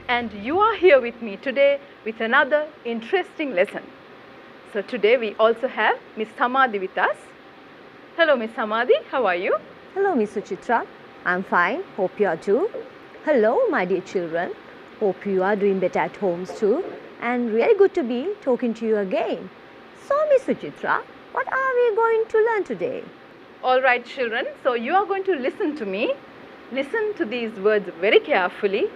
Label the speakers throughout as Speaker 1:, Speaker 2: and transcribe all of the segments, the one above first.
Speaker 1: and you are here with me today with another interesting lesson. So today we also have Miss Samadhi with us. Hello Miss Samadhi, how are you?
Speaker 2: Hello Miss Suchitra, I'm fine, hope you are too. Hello my dear children, hope you are doing better at homes too, and really good to be talking to you again. So Miss Suchitra, what are we going to learn today?
Speaker 1: Alright children, so you are going to listen to me. Listen to these words very carefully.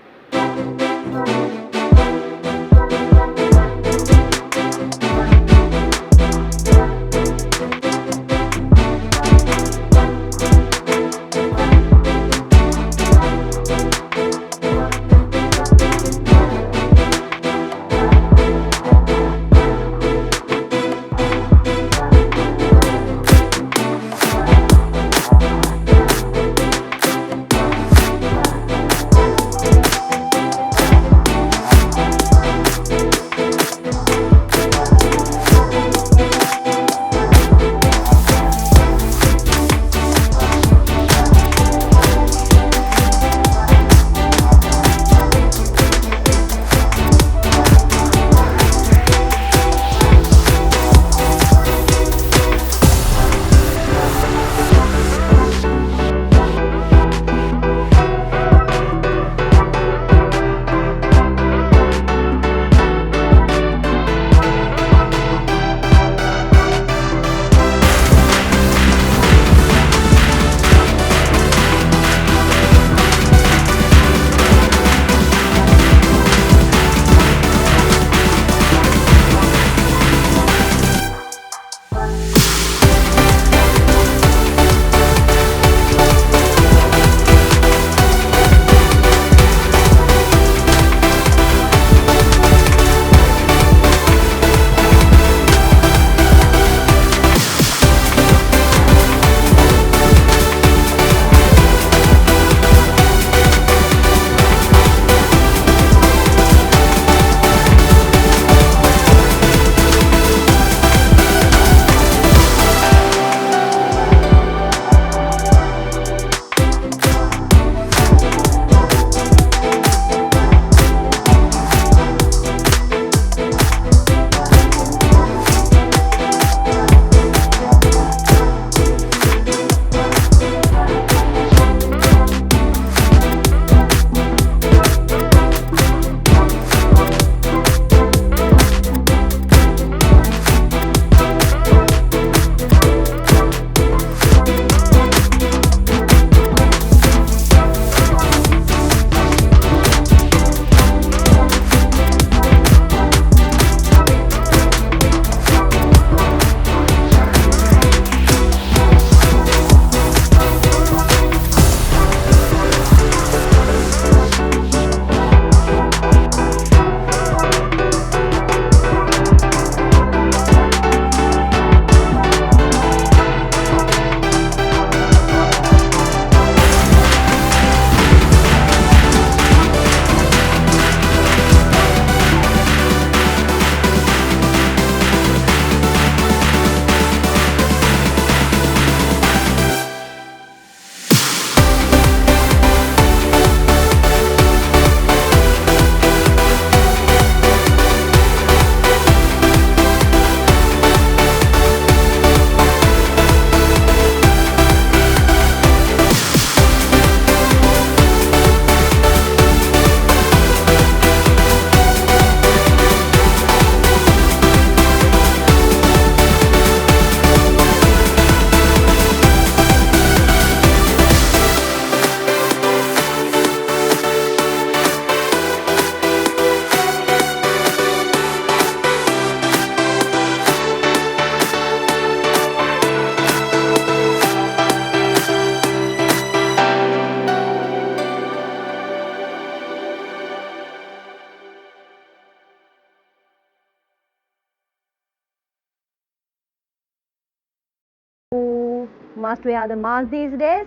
Speaker 2: Must wear the mask these days?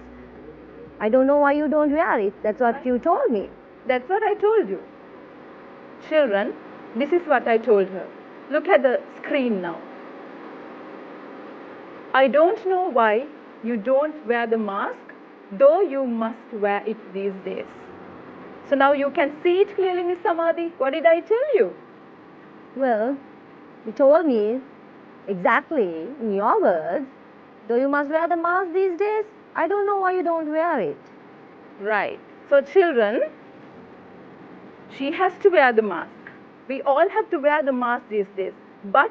Speaker 2: I don't know why you don't wear it. That's what you told me.
Speaker 1: That's what I told you. Children, this is what I told her. Look at the screen now. I don't know why you don't wear the mask, though you must wear it these days. So now you can see it clearly, Miss Samadhi. What did I tell you?
Speaker 2: Well, you told me exactly in your words, though you must wear the mask these days, I don't know why you don't wear it.
Speaker 1: Right. So children, she has to wear the mask. We all have to wear the mask these days. But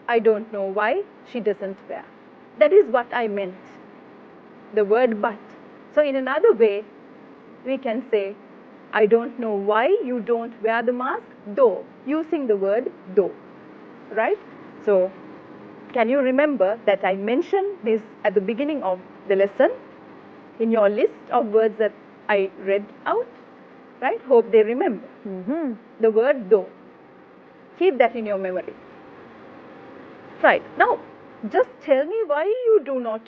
Speaker 1: I don't know why she doesn't wear. That is what I meant. The word but. So in another way, we can say, I don't know why you don't wear the mask, though, using the word though. Right? So, can you remember that I mentioned this at the beginning of the lesson in your list of words that I read out? Right? Hope they remember. The word though. Keep that in your memory. Right. Now, just tell me why you do not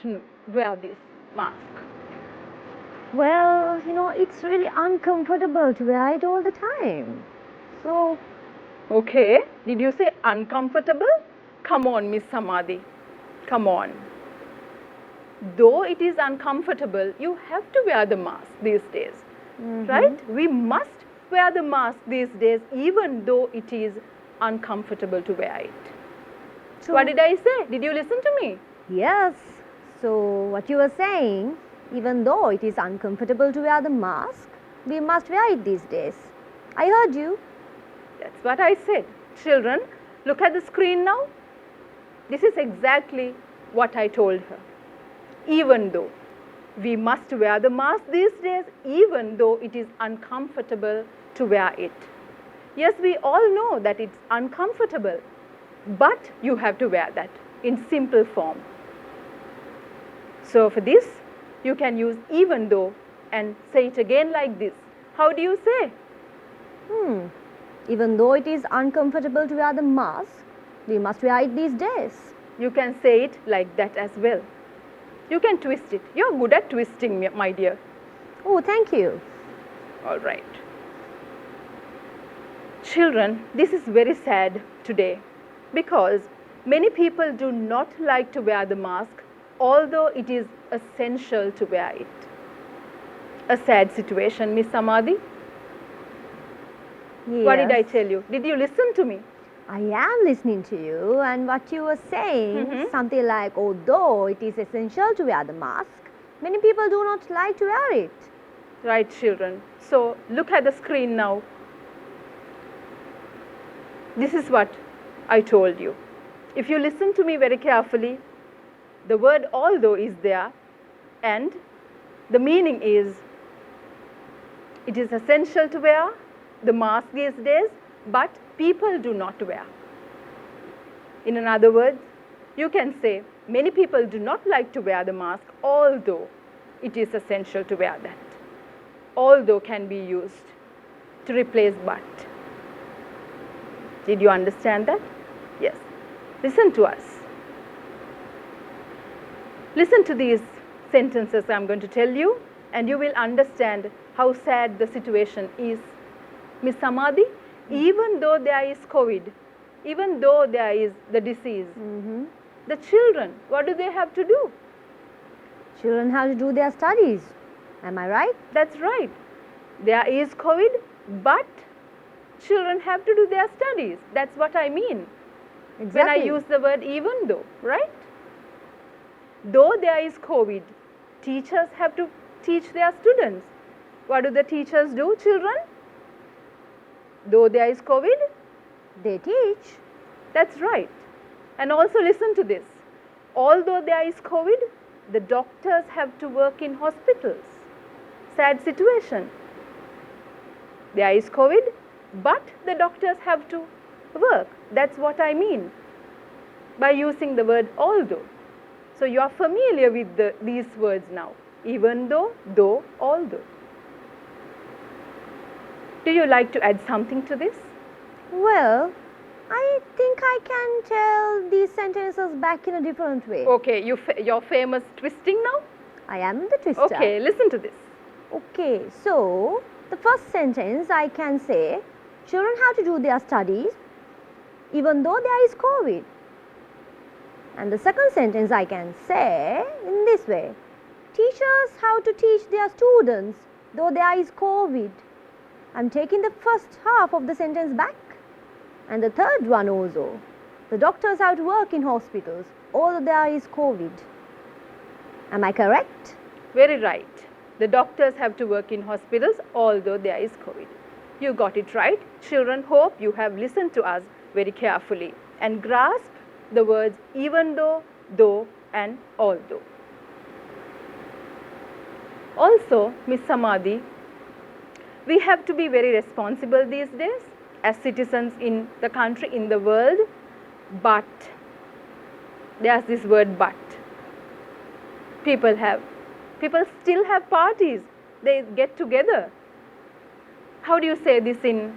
Speaker 1: wear this mask.
Speaker 2: Well, it's really uncomfortable to wear it all the time. So,
Speaker 1: Okay. Did you say uncomfortable? Come on, Miss Samadhi. Come on. Though it is uncomfortable, you have to wear the mask these days. Right? We must wear the mask these days, even though it is uncomfortable to wear it.
Speaker 2: True.
Speaker 1: What did I say? Did you listen to me?
Speaker 2: Yes. So, what you were saying, even though it is uncomfortable to wear the mask, we must wear it these days. I heard you.
Speaker 1: That's what I said. Children, look at the screen now. This is exactly what I told her. Even though we must wear the mask these days, even though it is uncomfortable to wear it. Yes, we all know that it's uncomfortable, but you have to wear that in simple form. So for this, you can use even though and say it again like this. How do you say?
Speaker 2: Even though it is uncomfortable to wear the mask, we must wear it these days.
Speaker 1: You can say it like that as well. You can twist it. You're good at twisting, my dear.
Speaker 2: Oh, thank you.
Speaker 1: All right. Children, this is very sad today because many people do not like to wear the mask, although it is essential to wear it. A sad situation, Miss Samadhi.
Speaker 2: Yes.
Speaker 1: What did I tell you? Did you listen to me?
Speaker 2: I am listening to you, and what you were saying, something like, although it is essential to wear the mask, many people do not like to wear it.
Speaker 1: Right, children. So look at the screen now. This is what I told you. If you listen to me very carefully, the word although is there, and the meaning is it is essential to wear the mask these days, but people do not wear. In other words, you can say many people do not like to wear the mask, although it is essential to wear that. Although can be used to replace but. Did you understand that? Yes. Listen to us. Listen to these sentences I'm going to tell you, and you will understand how sad the situation is. Miss Samadhi, even though there is COVID, even though there is the disease, the children, what do they have to do?
Speaker 2: Children have to do their studies. Am I right?
Speaker 1: That's right. There is COVID, but children have to do their studies. That's what I mean.
Speaker 2: Exactly.
Speaker 1: When I use the word even though, right? Though there is COVID, teachers have to teach their students. What do the teachers do, children? Though there is COVID,
Speaker 2: They teach.
Speaker 1: that's right. And also listen to this. Although there is COVID, the doctors have to work in hospitals. Sad situation. There is COVID, but the doctors have to work. That's what I mean by using the word although. So you are familiar with these words now. Even though, although. Do you like to add something to this?
Speaker 2: Well, I think I can tell these sentences back in a different way.
Speaker 1: Okay, your famous twisting now?
Speaker 2: I am the twister.
Speaker 1: Okay, listen to this.
Speaker 2: Okay, so the first sentence I can say, children have to do their studies even though there is COVID. And the second sentence I can say in this way, teachers have to teach their students though there is COVID. I'm taking the first half of the sentence back. And the third one also. The doctors have to work in hospitals, although there is COVID. Am I correct?
Speaker 1: Very right. The doctors have to work in hospitals although there is COVID. You got it right. Children, hope you have listened to us very carefully and grasped the words even though and although. Also, Miss Samadhi, we have to be very responsible these days as citizens in the country, in the world, but there's this word but. People still have parties. They get together. How do you say this in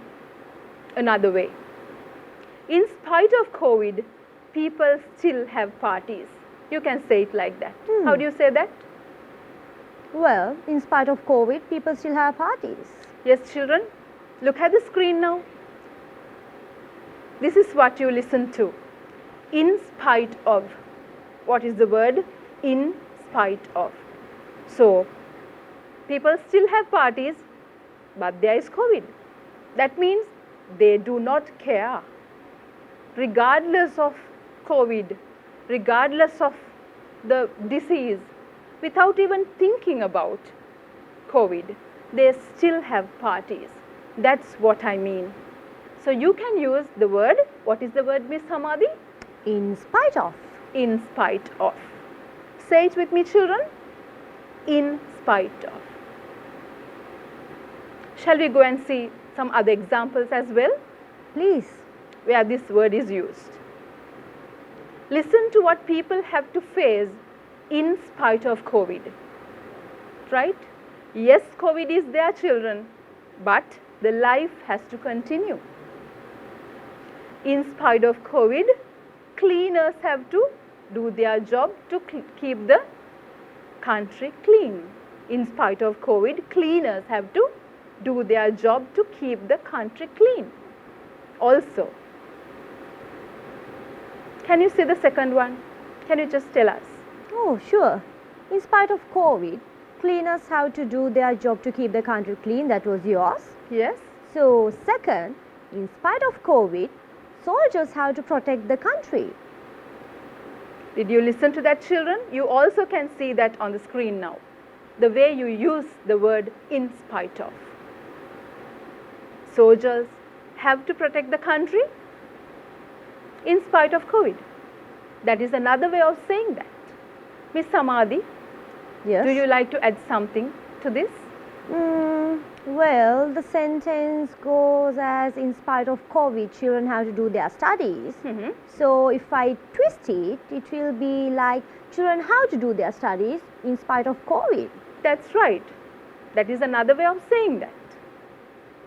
Speaker 1: another way? In spite of COVID, people still have parties. You can say it like that. How do you say that?
Speaker 2: Well, in spite of COVID, people still have parties.
Speaker 1: Yes, children, look at the screen now. This is what you listen to. In spite of. What is the word? In spite of. So, people still have parties, but there is COVID. That means they do not care. Regardless of COVID, regardless of the disease, without even thinking about COVID, they still have parties. That's what I mean. So you can use the word, what is the word, Miss Samadhi?
Speaker 2: In spite of.
Speaker 1: In spite of. Say it with me, children. In spite of. Shall we go and see some other examples as well?
Speaker 2: Please.
Speaker 1: Where this word is used. Listen to what people have to face in spite of COVID. Right? Yes, COVID is there, children, but the life has to continue. In spite of COVID, cleaners have to do their job to keep the country clean. In spite of COVID, cleaners have to do their job to keep the country clean. Also, can you say the second one? Can you just tell us?
Speaker 2: Oh, sure. In spite of COVID, cleaners have to do their job to keep the country clean. That was yours.
Speaker 1: Yes.
Speaker 2: So, second, in spite of COVID, soldiers have to protect the country.
Speaker 1: Did you listen to that, children? You also can see that on the screen now. The way you use the word in spite of. Soldiers have to protect the country in spite of COVID. That is another way of saying that. Miss Samadhi,
Speaker 2: Yes.
Speaker 1: do you like to add something to this?
Speaker 2: Well, the sentence goes as in spite of COVID, children have to do their studies. So, if I twist it, it will be like children have to do their studies in spite of COVID.
Speaker 1: That's right. That is another way of saying that.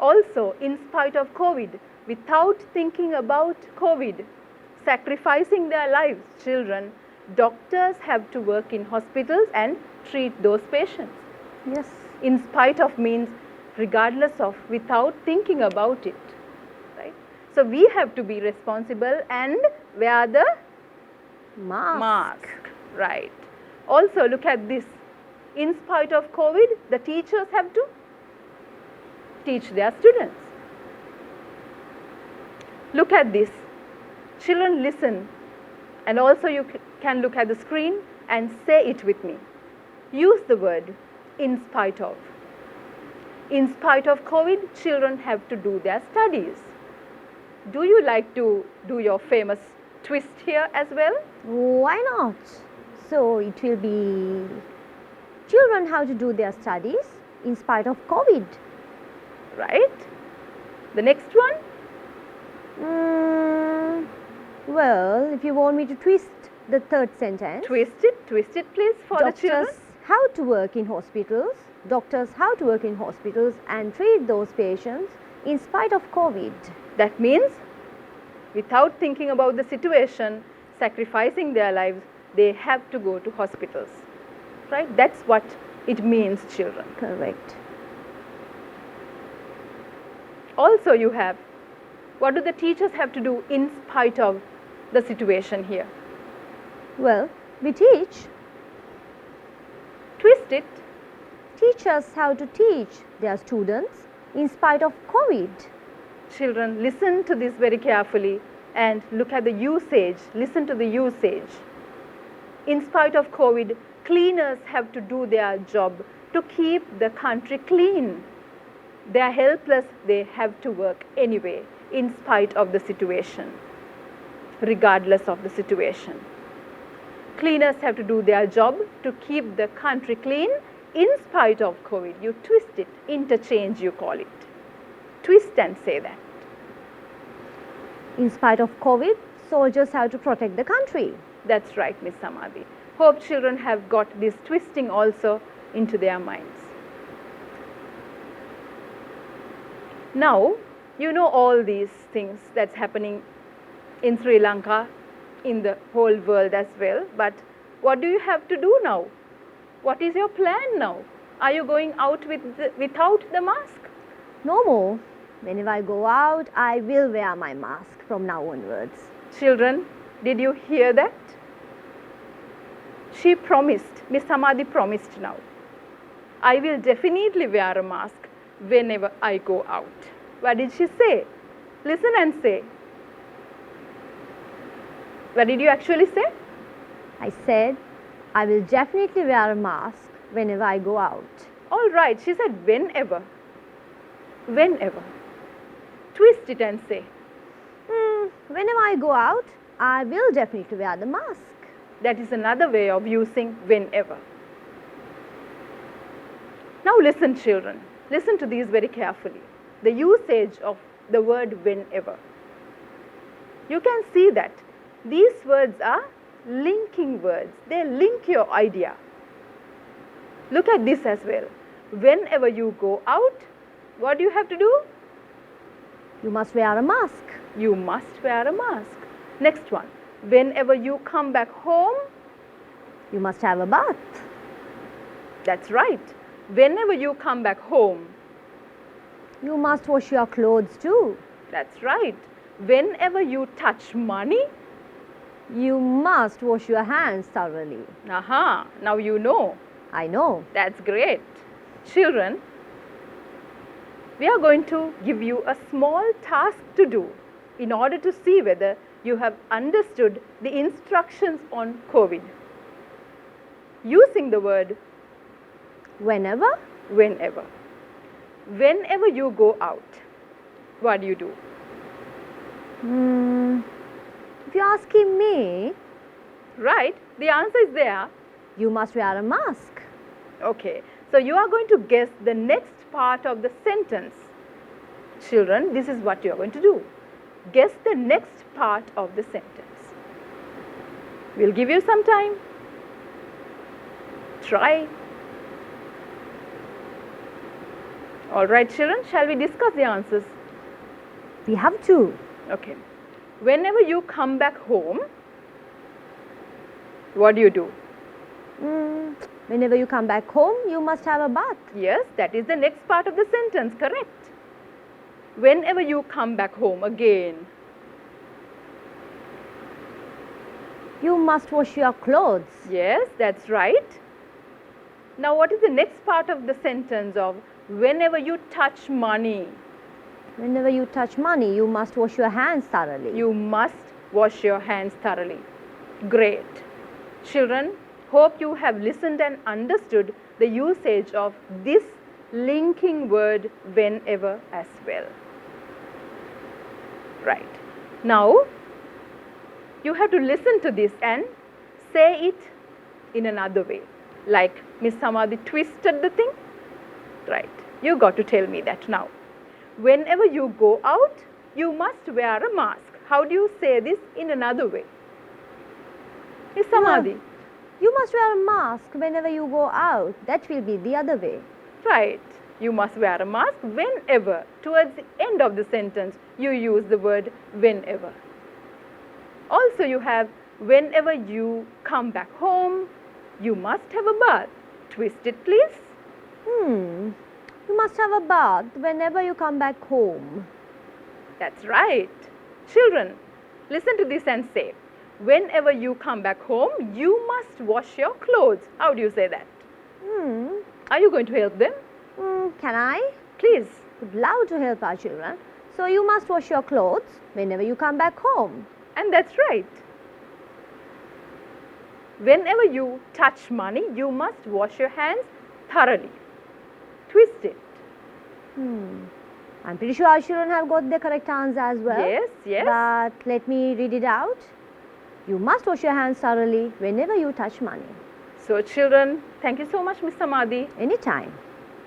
Speaker 1: Also, in spite of COVID, without thinking about COVID, sacrificing their lives, children, doctors have to work in hospitals and treat those patients.
Speaker 2: Yes.
Speaker 1: In spite of means regardless of, without thinking about it. Right? So we have to be responsible and wear the mask. Right. Also, look at this. In spite of COVID, the teachers have to teach their students. Look at this. Children, listen. And also you can look at the screen and say it with me. Use the word in spite of. In spite of COVID, children have to do their studies. Do you like to do your famous twist here as well?
Speaker 2: Why not? So, it will be children have to do their studies in spite of COVID.
Speaker 1: Right? The next one?
Speaker 2: Well, if you want me to twist the third sentence.
Speaker 1: Twist it please for the children.
Speaker 2: Doctors have to work in hospitals. Doctors have to work in hospitals and treat those patients in spite of COVID.
Speaker 1: That means without thinking about the situation, sacrificing their lives, they have to go to hospitals. Right? That's what it means, children.
Speaker 2: Correct.
Speaker 1: Also you have, what do the teachers have to do in spite of the situation here?
Speaker 2: Well, we teach.
Speaker 1: Twist it.
Speaker 2: Teachers have to teach their students in spite of COVID.
Speaker 1: Children, listen to this very carefully and look at the usage. Listen to the usage. In spite of COVID, cleaners have to do their job to keep the country clean. They are helpless. They have to work anyway, in spite of the situation, regardless of the situation. Cleaners have to do their job to keep the country clean in spite of COVID. You twist it, interchange you call it. Twist and say that.
Speaker 2: In spite of COVID, soldiers have to protect the country.
Speaker 1: That's right, Miss Samadhi. Hope children have got this twisting also into their minds. Now, you know all these things that's happening in Sri Lanka, in the whole world as well. But what do you have to do now? What is your plan now? Are you going out without the mask?
Speaker 2: No more. Whenever I go out, I will wear my mask from now onwards.
Speaker 1: Children, did you hear that? She promised, Miss Samadhi promised now. I will definitely wear a mask whenever I go out. What did she say? Listen and say. What did you actually say?
Speaker 2: I said, I will definitely wear a mask whenever I go out.
Speaker 1: All right, she said whenever. Whenever. Twist it and say.
Speaker 2: Whenever I go out, I will definitely wear the mask.
Speaker 1: That is another way of using whenever. Now listen, children. Listen to these very carefully. The usage of the word whenever. You can see that these words are linking words. They link your idea. Look at this as well. Whenever you go out, what do you have to do?
Speaker 2: You must wear a mask.
Speaker 1: You must wear a mask. Next one. Whenever you come back home,
Speaker 2: you must have a bath.
Speaker 1: That's right. Whenever you come back home,
Speaker 2: you must wash your clothes too.
Speaker 1: That's right. Whenever you touch money,
Speaker 2: you must wash your hands thoroughly.
Speaker 1: Aha, now you know.
Speaker 2: I know.
Speaker 1: That's great. Children, we are going to give you a small task to do in order to see whether you have understood the instructions on COVID. Using the word
Speaker 2: whenever.
Speaker 1: Whenever. Whenever you go out, what do you do?
Speaker 2: If you're asking me.
Speaker 1: Right, the answer is there.
Speaker 2: You must wear a mask.
Speaker 1: Okay, so you are going to guess the next part of the sentence. Children, this is what you are going to do. Guess the next part of the sentence. We'll give you some time. Try. All right, children, shall we discuss the answers?
Speaker 2: We have to.
Speaker 1: Okay. Whenever you come back home, what do you do?
Speaker 2: Whenever you come back home, you must have a bath.
Speaker 1: Yes, that is the next part of the sentence, correct. Whenever you come back home again,
Speaker 2: you must wash your clothes.
Speaker 1: Yes, that's right. Now, what is the next part of the sentence of whenever you touch money?
Speaker 2: Whenever you touch money, you must wash your hands thoroughly.
Speaker 1: You must wash your hands thoroughly. Great. Children, hope you have listened and understood the usage of this linking word whenever as well. Right. Now, you have to listen to this and say it in another way. Like Miss Samadhi twisted the thing. Right. You got to tell me that now. Whenever you go out, you must wear a mask. How do you say this in another way? Miss Samadhi.
Speaker 2: You must wear a mask whenever you go out. That will be the other way.
Speaker 1: Right. You must wear a mask whenever. Towards the end of the sentence, you use the word whenever. Also, you have whenever you come back home, you must have a bath. Twist it, please.
Speaker 2: You must have a bath whenever you come back home.
Speaker 1: That's right. Children, listen to this and say, whenever you come back home, you must wash your clothes. How do you say that? Are you going to help them?
Speaker 2: Can I?
Speaker 1: Please.
Speaker 2: would love to help our children. So you must wash your clothes whenever you come back home.
Speaker 1: And that's right. Whenever you touch money, you must wash your hands thoroughly. Twist it.
Speaker 2: I'm pretty sure our children have got the correct answer as well.
Speaker 1: Yes, yes.
Speaker 2: But let me read it out. You must wash your hands thoroughly whenever you touch money.
Speaker 1: So children, thank you so much, Ms. Samadhi.
Speaker 2: Anytime.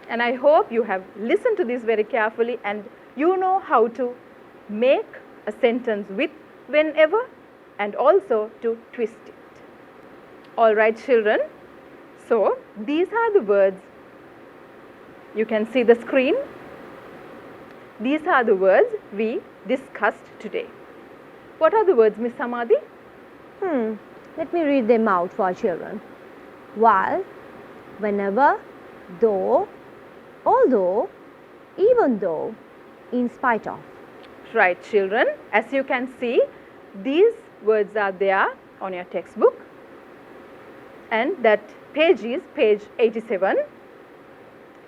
Speaker 1: And I hope you have listened to this very carefully and you know how to make a sentence with whenever and also to twist it. All right, children. So these are the words. You can see the screen. These are the words we discussed today. What are the words, Ms. Samadhi?
Speaker 2: Let me read them out for our children. While, whenever, though, although, even though, in spite of.
Speaker 1: Right, children. As you can see, these words are there on your textbook. And that page is page 87.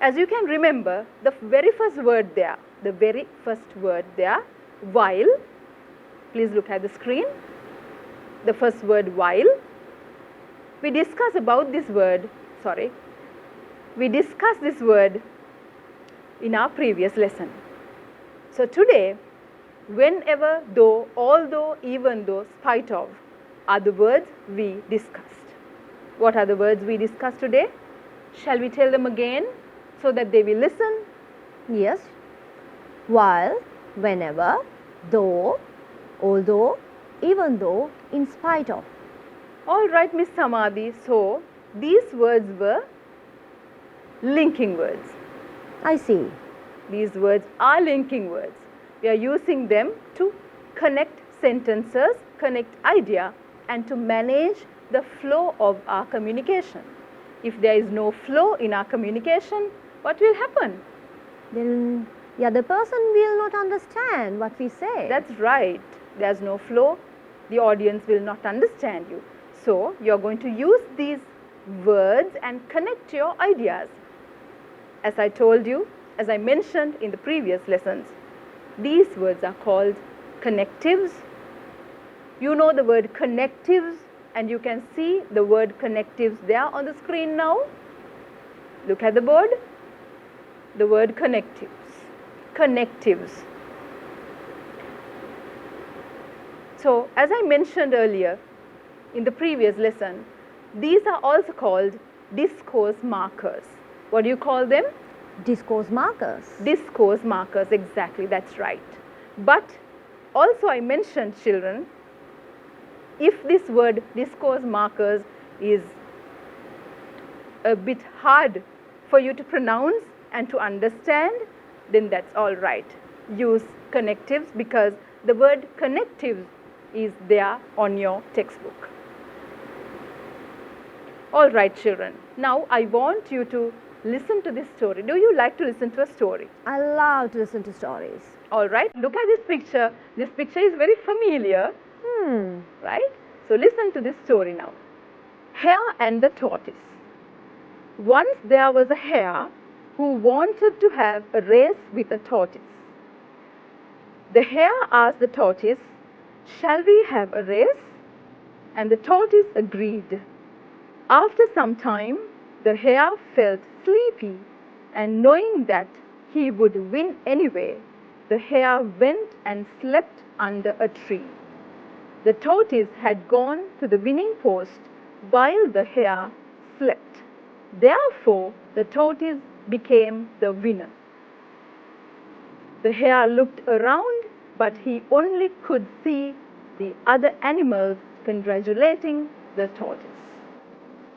Speaker 1: As you can remember, the very first word there, while. Please look at the screen. The first word, while. We discussed this word in our previous lesson. So today, whenever, though, although, even though, spite of are the words we discussed. What are the words we discussed today? Shall we tell them again so that they will listen?
Speaker 2: Yes. While, whenever, though, although, even though, in spite of.
Speaker 1: All right, Miss Samadhi. So, these words were linking words.
Speaker 2: I see.
Speaker 1: These words are linking words. We are using them to connect sentences, connect idea, and to manage the flow of our communication. If there is no flow in our communication, what will happen?
Speaker 2: Then the other person will not understand what we say.
Speaker 1: That's right. There's no flow. The audience will not understand you. So, you're going to use these words and connect your ideas. As I told you, as I mentioned in the previous lessons, these words are called connectives. You know the word connectives, and you can see the word connectives there on the screen now. Look at the board. The word connectives. Connectives. So, as I mentioned earlier in the previous lesson, these are also called discourse markers. What do you call them?
Speaker 2: Discourse markers.
Speaker 1: Discourse markers, exactly, that's right. But also I mentioned, children, if this word discourse markers is a bit hard for you to pronounce and to understand, then that's all right. Use connectives because the word connectives is there on your textbook. All right, children. Now I want you to listen to this story. Do you like to listen to a story?
Speaker 2: I love to listen to stories.
Speaker 1: All right. Look at this picture. This picture is very familiar. Right? So listen to this story now. Hare and the Tortoise. Once there was a hare who wanted to have a race with a tortoise. The hare asked the tortoise, "Shall we have a race?" And the tortoise agreed. After some time, the hare felt sleepy, and knowing that he would win anyway, the hare went and slept under a tree. The tortoise had gone to the winning post while the hare slept. Therefore, the tortoise became the winner. The hare looked around, but he only could see the other animals congratulating the tortoise.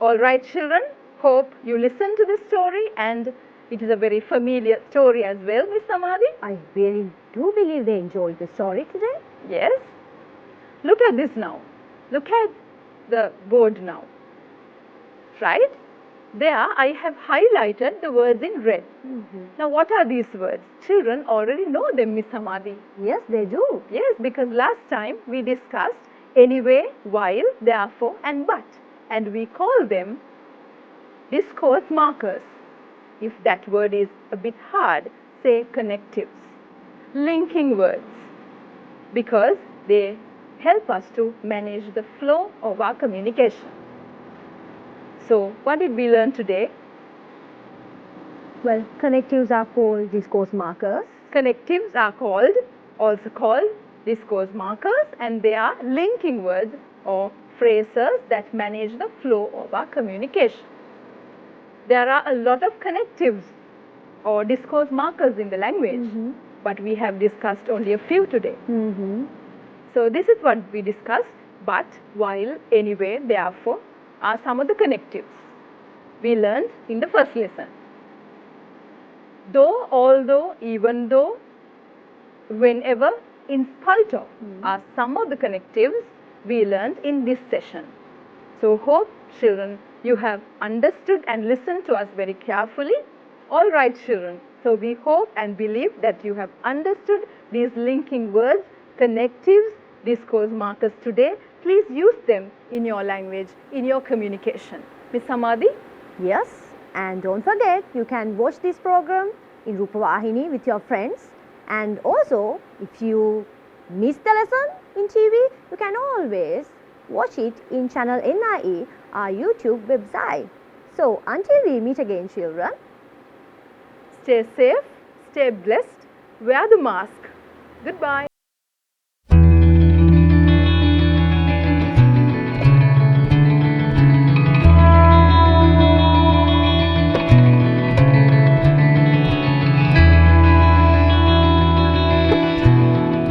Speaker 1: All right, children, hope you listened to this story, and it is a very familiar story as well, Miss Samadhi.
Speaker 2: I really do believe they enjoyed the story today.
Speaker 1: Yes. Look at this now. Look at the board now. Right? There I have highlighted the words in red. Now what are these words? Children already know them, Miss Samadhi.
Speaker 2: Yes, they do.
Speaker 1: Yes, because last time we discussed anyway, while, therefore and but. And we call them discourse markers. If that word is a bit hard, say connectives, linking words, because they help us to manage the flow of our communication. So, what did we learn today?
Speaker 2: Well, connectives are called discourse markers.
Speaker 1: Connectives are also called discourse markers, and they are linking words or phrases that manage the flow of our communication. There are a lot of connectives or discourse markers in the language, but we have discussed only a few today. So this is what we discussed, but while anyway, therefore, are some of the connectives we learned in the first lesson. Though, although, even though, whenever, in spite of are some of the connectives we learned in this session. So hope children you have understood and listened to us very carefully. All right children, so we hope and believe that you have understood these linking words, connectives, discourse markers today. Please use them in your language, in your communication. Miss Samadhi?
Speaker 2: Yes, and don't forget you can watch this program in Rupavahini with your friends, and also if you miss the lesson in TV, you can always watch it in channel NIE, our YouTube website. So until we meet again children,
Speaker 1: stay safe, stay blessed, wear the mask. Goodbye.